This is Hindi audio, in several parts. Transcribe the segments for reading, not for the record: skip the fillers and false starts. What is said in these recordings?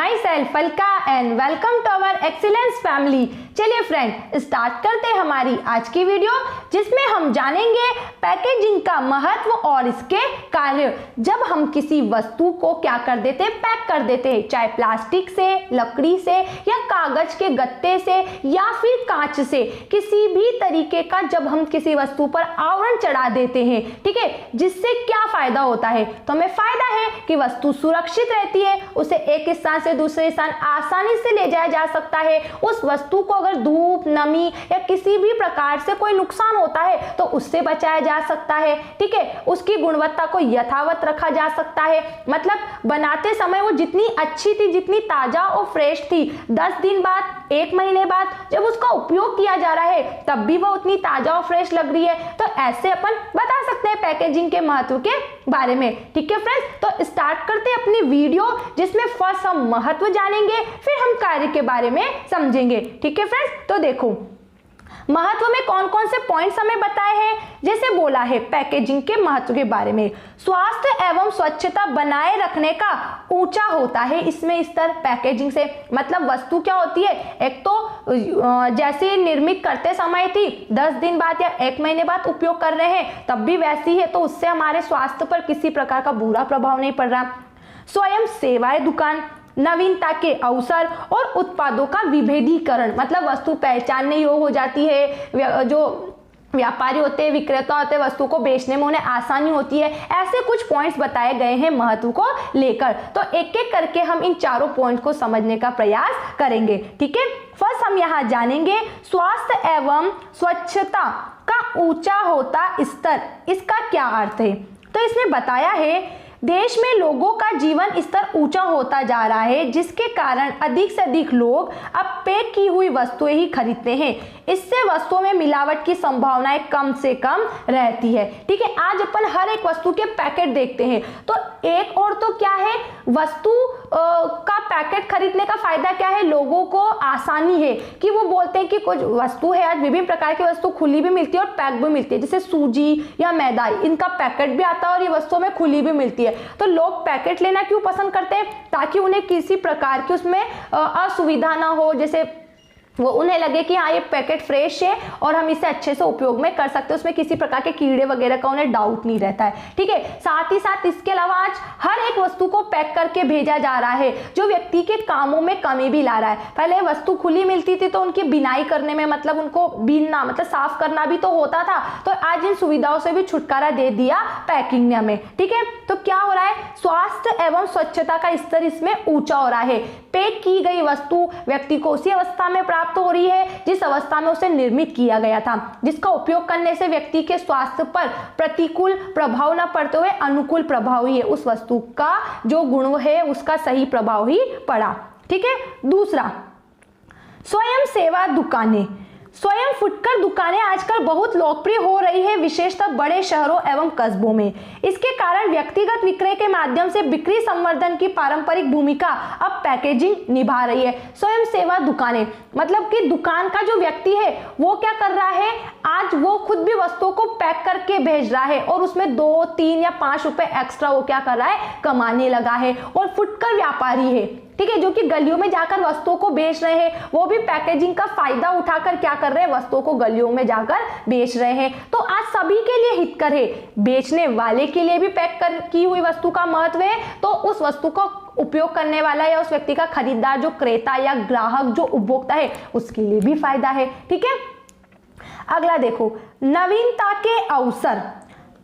My self Alka and welcome to our Excellence family. चलिए फ्रेंड, स्टार्ट करते हैं हमारी आज की वीडियो, जिसमें हम जानेंगे पैकेजिंग का महत्व और इसके कार्य। जब हम किसी वस्तु को क्या कर देते हैं, पैक कर देते हैं, चाहे प्लास्टिक से, लकड़ी से या कागज के गत्ते से या फिर कांच से, किसी भी तरीके का जब हम किसी वस्तु पर आवरण चढ़ा देते हैं, ठीक है, जिससे क्या फायदा होता है, तो हमें फायदा है कि वस्तु सुरक्षित रहती है, उसे एक स्थान से दूसरे स्थान आसानी से ले जाया जा सकता है। उस वस्तु को अगर धूप, नमी या किसी भी प्रकार से कोई नुकसान होता है तो उससे बचाया जा सकता है, ठीक है। उसकी गुणवत्ता को यथावत रखा जा सकता है, मतलब बनाते समय वो जितनी अच्छी थी, जितनी ताजा और फ्रेश थी, 10 दिन बाद, 1 महीने बाद जब उसका उपयोग किया जा रहा है तब भी वो उतनी ताजा और फ्रेश लग रही है। तो ऐसे अपन बता सकते हैं पैकेजिंग के महत्व के बारे में, ठीक है फ्रेंड्स। तो स्टार्ट करते हैं अपनी वीडियो, जिसमें फर्स्ट हम महत्व जानेंगे, फिर हम कार्य के बारे में समझेंगे, ठीक है फ्रेंड्स। तो देखो, महत्व में कौन कौन से पॉइंट्स हमें बताए हैं। जैसे बोला है पैकेजिंग के महत्व के बारे में, स्वास्थ्य एवं स्वच्छता बनाए रखने का ऊंचा होता है इसमें स्तर पैकेजिंग से। मतलब वस्तु क्या होती है, एक तो जैसे निर्मित करते समय थी, 10 दिन बाद या 1 महीने बाद उपयोग कर रहे हैं तब भी वैसी है, तो उससे हमारे स्वास्थ्य पर किसी प्रकार का बुरा प्रभाव नहीं पड़ रहा। स्वयं सेवाएं दुकान, नवीनता के अवसर और उत्पादों का विभेदीकरण, मतलब वस्तु पहचानने योग्य हो जाती है, जो व्यापारी होते हैं, विक्रेता होते हैं, वस्तु को बेचने में उन्हें आसानी होती है। ऐसे कुछ पॉइंट्स बताए गए हैं महत्व को लेकर। तो एक एक करके हम इन चारों पॉइंट को समझने का प्रयास करेंगे, ठीक है। फर्स्ट हम यहाँ जानेंगे स्वास्थ्य एवं स्वच्छता का ऊंचा होता स्तर, इसका क्या अर्थ है। तो इसने बताया है देश में लोगों का जीवन स्तर ऊंचा होता जा रहा है, जिसके कारण अधिक से अधिक लोग अब पैक की हुई वस्तुएं ही खरीदते हैं। इससे वस्तुओं में मिलावट की संभावनाएं कम से कम रहती है, ठीक है। आज अपन हर एक वस्तु के पैकेट देखते हैं, तो एक और तो क्या है, वस्तु का पैकेट खरीदने का फायदा क्या है, लोगों को आसानी है कि वो बोलते हैं कि कुछ वस्तु है, आज विभिन्न प्रकार की वस्तु खुली भी मिलती है और पैक भी मिलती है, जैसे सूजी या मैदा, इनका पैकेट भी आता है और ये वस्तुओं में खुली भी मिलती है। तो लोग पैकेट लेना क्यों पसंद करते हैं, ताकि उन्हें किसी प्रकार की उसमें असुविधा ना हो, जैसे वो उन्हें लगे कि हाँ ये पैकेट फ्रेश है और हम इसे अच्छे से उपयोग में कर सकते हैं, उसमें किसी प्रकार के कीड़े वगैरह का उन्हें डाउट नहीं रहता है, ठीक है। साथ ही साथ इसके अलावा आज हर एक वस्तु को पैक करके भेजा जा रहा है, जो व्यक्ति के कामों में कमी भी ला रहा है। पहले वस्तु खुली मिलती थी तो उनकी बिनाई करने में, मतलब उनको बीनना, मतलब साफ करना भी तो होता था, तो आज इन सुविधाओं से भी छुटकारा दे दिया पैकिंग ने हमें, ठीक है। तो क्या हो रहा है, स्वास्थ्य एवं स्वच्छता का स्तर इसमें ऊंचा हो रहा है। पैक की गई वस्तु व्यक्ति को उसी अवस्था में प्राप्त हो रही है जिस अवस्था में उसे निर्मित किया गया था, जिसका उपयोग करने से व्यक्ति के स्वास्थ्य पर प्रतिकूल प्रभाव न पड़ते हुए अनुकूल प्रभाव ही है, उस वस्तु का जो गुण है उसका सही प्रभाव ही पड़ा, ठीक है। दूसरा, स्वयं सेवा दुकानें, स्वयं फुटकर दुकानें आजकल बहुत लोकप्रिय हो रही है, विशेषतः बड़े शहरों एवं कस्बों में। इसके कारण व्यक्तिगत विक्रय के माध्यम से बिक्री संवर्धन की पारंपरिक भूमिका अब पैकेजिंग निभा रही है। स्वयं सेवा दुकानें मतलब कि दुकान का जो व्यक्ति है वो क्या कर रहा है, आज वो खुद भी वस्तुओं को पैक करके भेज रहा है और उसमें 2, 3 या 5 रुपए एक्स्ट्रा वो क्या कर रहा है, कमाने लगा है। और फुटकर व्यापारी है, ठीक है, जो कि गलियों में जाकर वस्तुओं को बेच रहे हैं, वो भी पैकेजिंग का फायदा उठाकर क्या कर रहे हैं, वस्तुओं को गलियों में जाकर बेच रहे हैं। तो आज सभी के लिए हितकर है, बेचने वाले के लिए भी पैक की हुई वस्तु का महत्व है, तो उस वस्तु को उपयोग करने वाला या उस व्यक्ति का खरीदार, जो क्रेता या ग्राहक, जो उपभोक्ता है, उसके लिए भी फायदा है, ठीक है। अगला देखो, नवीनता के अवसर।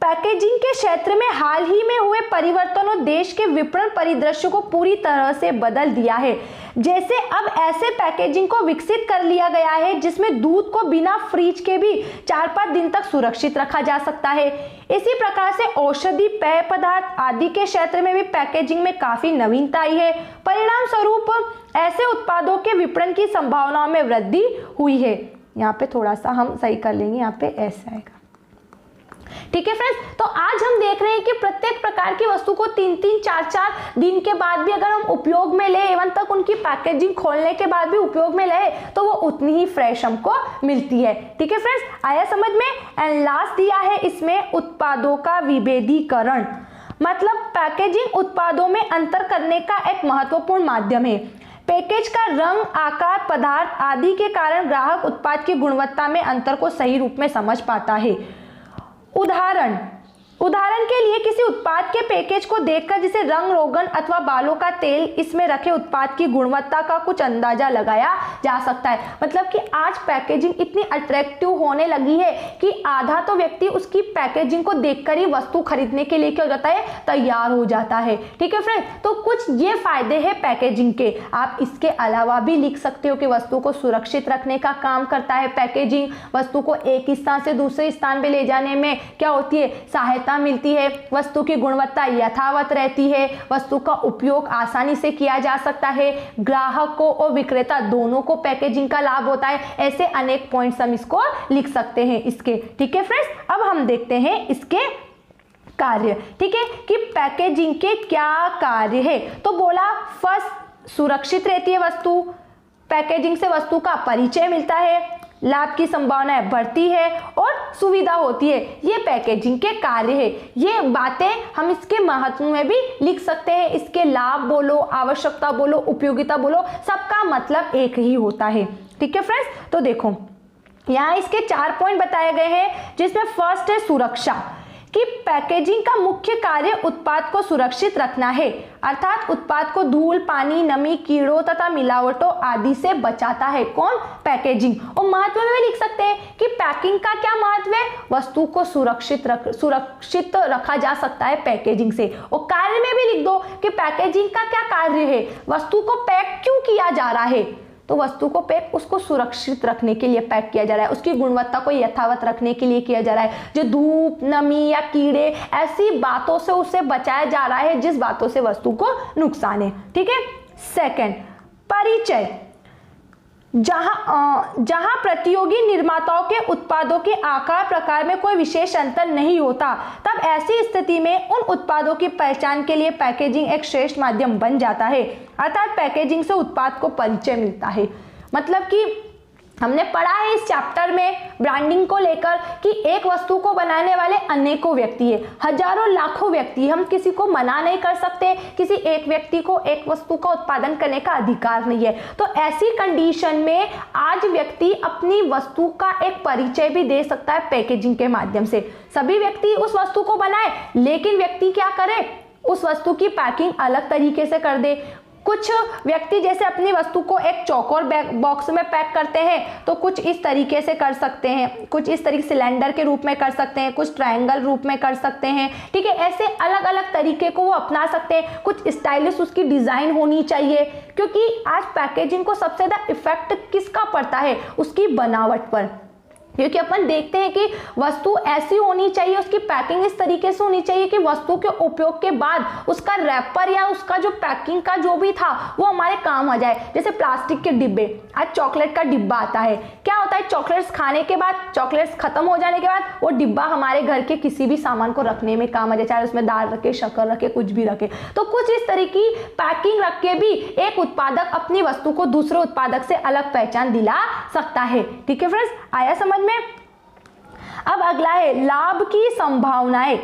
पैकेजिंग के क्षेत्र में हाल ही में हुए परिवर्तनों देश के विपणन परिदृश्य को पूरी तरह से बदल दिया है। जैसे अब ऐसे पैकेजिंग को विकसित कर लिया गया है जिसमें दूध को बिना फ्रीज के भी 4-5 दिन तक सुरक्षित रखा जा सकता है। इसी प्रकार से औषधि, पेय पदार्थ आदि के क्षेत्र में भी पैकेजिंग में काफी नवीनता आई है। परिणाम स्वरूप ऐसे उत्पादों के विपणन की संभावनाओं में वृद्धि हुई है। यहाँ पे थोड़ा सा हम सही कर लेंगे, यहाँ पे ऐसा आएगा, ठीक है फ्रेंड्स। तो आज हम देख रहे हैं कि प्रत्येक प्रकार की वस्तु को 3-3, 4-4 दिन के बाद भी अगर हम उपयोग में ले, एवं तक उनकी पैकेजिंग खोलने के बाद भी उपयोग में ले, तो वो उतनी ही फ्रेश हमको मिलती है, ठीक है फ्रेंड्स। आया समझ में। एंड लास्ट दिया है इसमें उत्पादों का विभेदीकरण, मतलब पैकेजिंग उत्पादों में अंतर करने का एक महत्वपूर्ण माध्यम है। पैकेज का रंग, आकार, पदार्थ आदि के कारण ग्राहक उत्पाद की गुणवत्ता में अंतर को सही रूप में समझ पाता है। उदाहरण के लिए किसी उत्पाद के पैकेज को देखकर जिसे रंग, रोगन अथवा बालों का तेल इसमें रखे उत्पाद की गुणवत्ता का कुछ अंदाजा लगाया जा सकता है। मतलब कि आज पैकेजिंग इतनी अट्रैक्टिव होने लगी है कि आधा तो व्यक्ति उसकी पैकेजिंग को देखकर ही वस्तु खरीदने के लिए क्या हो जाता है, तैयार हो जाता है। ठीक है फ्रेंड, तो कुछ ये फायदे हैं पैकेजिंग के। आप इसके अलावा भी लिख सकते हो कि वस्तु को सुरक्षित रखने का काम करता है पैकेजिंग। वस्तु को एक स्थान से दूसरे स्थान पे ले जाने में क्या होती है, सहायता मिलती है। वस्तु की गुणवत्ता यथावत रहती है। वस्तु का उपयोग आसानी से किया जा सकता है। ग्राहकों और विक्रेता दोनों को पैकेजिंग का लाभ होता है। ऐसे अनेक पॉइंट्स हम इसको लिख सकते हैं इसके। ठीक है फ्रेंड्स, अब हम देखते हैं इसके कार्य। ठीक है, कि पैकेजिंग के क्या कार्य है। तो बोला फर्स्ट, सुरक्षित रहती है वस्तु। पैकेजिंग से वस्तु का परिचय मिलता है, लाभ की संभावनाएं बढ़ती है और सुविधा होती है। ये पैकेजिंग के कार्य है। ये बातें हम इसके महत्व में भी लिख सकते हैं। इसके लाभ बोलो, आवश्यकता बोलो, उपयोगिता बोलो, सबका मतलब एक ही होता है। ठीक है फ्रेंड्स, तो देखो यहाँ इसके 4 पॉइंट बताए गए हैं, जिसमें फर्स्ट है सुरक्षा, कि पैकेजिंग का मुख्य कार्य उत्पाद को सुरक्षित रखना है, अर्थात उत्पाद को धूल, पानी, नमी, कीड़ों तथा मिलावटों आदि से बचाता है। कौन? पैकेजिंग। और महत्व में भी लिख सकते हैं कि पैकिंग का क्या महत्व है, वस्तु को सुरक्षित रखा जा सकता है पैकेजिंग से। और कार्य में भी लिख दो कि पैकेजिंग का क्या कार्य है, वस्तु को पैक क्यों किया जा रहा है। तो वस्तु को पैक उसको सुरक्षित रखने के लिए पैक किया जा रहा है, उसकी गुणवत्ता को यथावत रखने के लिए किया जा रहा है। जो धूप, नमी या कीड़े, ऐसी बातों से उसे बचाया जा रहा है जिस बातों से वस्तु को नुकसान है। ठीक है। सेकंड, परिचय। जहां प्रतियोगी निर्माताओं के उत्पादों के आकार प्रकार में कोई विशेष अंतर नहीं होता, तब ऐसी स्थिति में उन उत्पादों की पहचान के लिए पैकेजिंग एक श्रेष्ठ माध्यम बन जाता है। अर्थात पैकेजिंग से उत्पाद को परिचय मिलता है। मतलब कि हमने पढ़ा है इस चैप्टर में ब्रांडिंग को लेकर कि एक वस्तु को बनाने वाले अनेकों व्यक्ति है, हजारों लाखों व्यक्ति। हम किसी को मना नहीं कर सकते, किसी एक व्यक्ति को एक वस्तु का उत्पादन करने का अधिकार नहीं है। तो ऐसी कंडीशन में आज व्यक्ति अपनी वस्तु का एक परिचय भी दे सकता है पैकेजिंग के माध्यम से। सभी व्यक्ति उस वस्तु को बनाए, लेकिन व्यक्ति क्या करे, उस वस्तु की पैकिंग अलग तरीके से कर दे। कुछ व्यक्ति जैसे अपनी वस्तु को एक चौकोर बॉक्स में पैक करते हैं, तो कुछ इस तरीके से कर सकते हैं, कुछ इस तरीके सिलेंडर के रूप में कर सकते हैं, कुछ ट्रायंगल रूप में कर सकते हैं। ठीक है, ऐसे अलग अलग तरीके को वो अपना सकते हैं। कुछ स्टाइलिश उसकी डिजाइन होनी चाहिए, क्योंकि आज पैकेजिंग को सबसे ज्यादा इफेक्ट किसका पड़ता है, उसकी बनावट पर। क्योंकि अपन देखते हैं कि वस्तु ऐसी होनी चाहिए, उसकी पैकिंग इस तरीके से होनी चाहिए कि वस्तु के उपयोग के बाद उसका रैपर या उसका जो पैकिंग का जो भी था वो हमारे काम आ जाए। जैसे प्लास्टिक के डिब्बे, आज चॉकलेट का डिब्बा आता है, क्या होता है, चॉकलेट्स खाने के बाद, चॉकलेट्स खत्म हो जाने के बाद वो डिब्बा हमारे घर के किसी भी सामान को रखने में काम आ जाए, चाहे उसमें दाल रखे, शक्कर रखे, कुछ भी रखे। तो कुछ इस तरह की पैकिंग रख के भी एक उत्पादक अपनी वस्तु को दूसरे उत्पादक से अलग पहचान दिला सकता है। ठीक है फ्रेंड्स, आया समझ में। अब अगला है लाभ की संभावनाएं।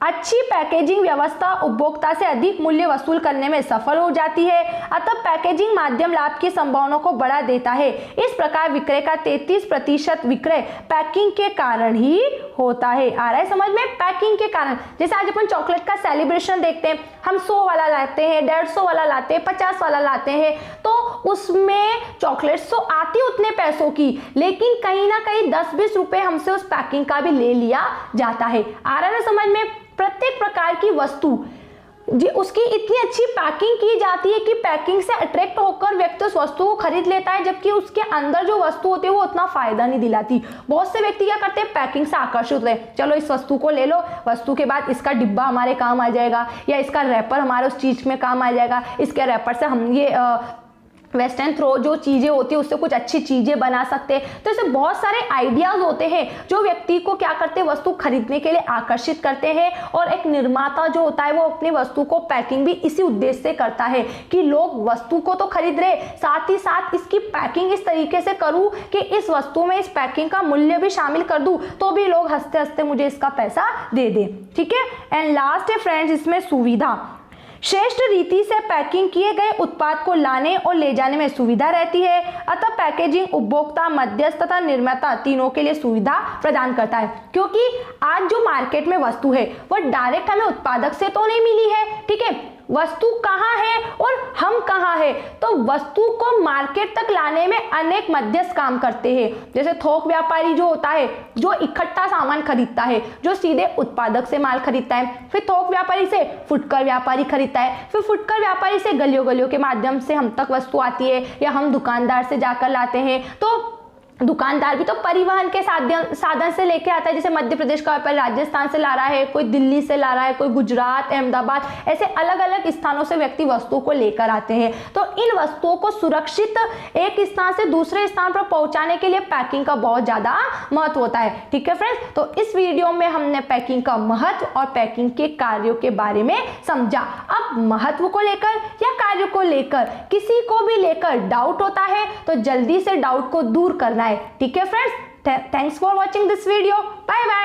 अच्छी पैकेजिंग व्यवस्था उपभोक्ता से अधिक मूल्य वसूल करने में सफल हो जाती है, अतः पैकेजिंग माध्यम लाभ की संभावनाओं को बढ़ा देता है। इस प्रकार विक्रय का 33% विक्रय पैकिंग के कारण ही होता है। आ रहा है समझ में, पैकिंग के कारण। जैसे आज अपन चॉकलेट का सेलिब्रेशन देखते हैं, हम 100 वाला लाते हैं, 150 वाला लाते हैं, 50 वाला लाते हैं, तो उसमें चॉकलेट्स तो आती उतने पैसों की, लेकिन कहीं ना कहीं 10-20 रुपए हमसे उस पैकिंग का भी ले लिया जाता है। आ रहा है समझ में। प्रत्येक प्रकार की वस्तु उसकी इतनी अच्छी पैकिंग की जाती है कि पैकिंग से अट्रैक्ट होकर व्यक्ति उस वस्तु को खरीद लेता है, जबकि उसके अंदर जो वस्तु होती है वो उतना फायदा नहीं दिलाती। बहुत से व्यक्ति क्या करते हैं, पैकिंग से आकर्षित होते हैं, चलो इस वस्तु को ले लो, वस्तु के बाद इसका डिब्बा हमारे काम आ जाएगा, या इसका रैपर हमारे उस चीज में काम आ जाएगा, इसके रैपर से हम ये वेस्टर्न थ्रो जो चीजें होती है उससे कुछ अच्छी चीजें बना सकते हैं। तो ऐसे बहुत सारे आइडियाज होते हैं जो व्यक्ति को क्या करते हैं, वस्तु खरीदने के लिए आकर्षित करते हैं। और एक निर्माता जो होता है वो अपनी वस्तु को पैकिंग भी इसी उद्देश्य से करता है कि लोग वस्तु को तो खरीद रहे, साथ ही साथ इसकी पैकिंग इस तरीके से करूं कि इस वस्तु में इस पैकिंग का मूल्य भी शामिल कर दूं, तो भी लोग हंसते हंसते मुझे इसका पैसा दे दे। ठीक है। एंड लास्ट है फ्रेंड्स इसमें सुविधा। श्रेष्ठ रीति से पैकिंग किए गए उत्पाद को लाने और ले जाने में सुविधा रहती है। अतः पैकेजिंग उपभोक्ता, मध्यस्थ तथा निर्माता तीनों के लिए सुविधा प्रदान करता है, क्योंकि आज जो मार्केट में वस्तु है वह डायरेक्ट हमें उत्पादक से तो नहीं मिली है, ठीक है। वस्तु कहाँ है और हम कहाँ है, तो वस्तु को मार्केट तक लाने में अनेक मध्यस्थ काम करते हैं। जैसे थोक व्यापारी जो होता है, जो इकट्ठा सामान खरीदता है, जो सीधे उत्पादक से माल खरीदता है, फिर थोक व्यापारी से फुटकर व्यापारी खरीदता है, फिर फुटकर व्यापारी से गलियों गलियों के माध्यम से हम तक वस्तु आती है, या हम दुकानदार से जाकर लाते हैं। तो दुकानदार भी तो परिवहन के साधन से लेके आता है। जैसे मध्य प्रदेश का व्यापारी राजस्थान से ला रहा है, कोई दिल्ली से ला रहा है, कोई गुजरात, अहमदाबाद, ऐसे अलग अलग स्थानों से व्यक्ति वस्तुओं को लेकर आते हैं। तो इन वस्तुओं को सुरक्षित एक स्थान से दूसरे स्थान पर पहुंचाने के लिए पैकिंग का बहुत ज्यादा महत्व होता है, ठीक है फ्रेंड्स। तो इस वीडियो में हमने पैकिंग का महत्व और पैकिंग के कार्यों के बारे में समझा। अब महत्व को लेकर या कार्य को लेकर किसी को भी लेकर डाउट होता है तो जल्दी से डाउट को दूर करना है, ठीक है friends. Thanks for watching this video. Bye bye.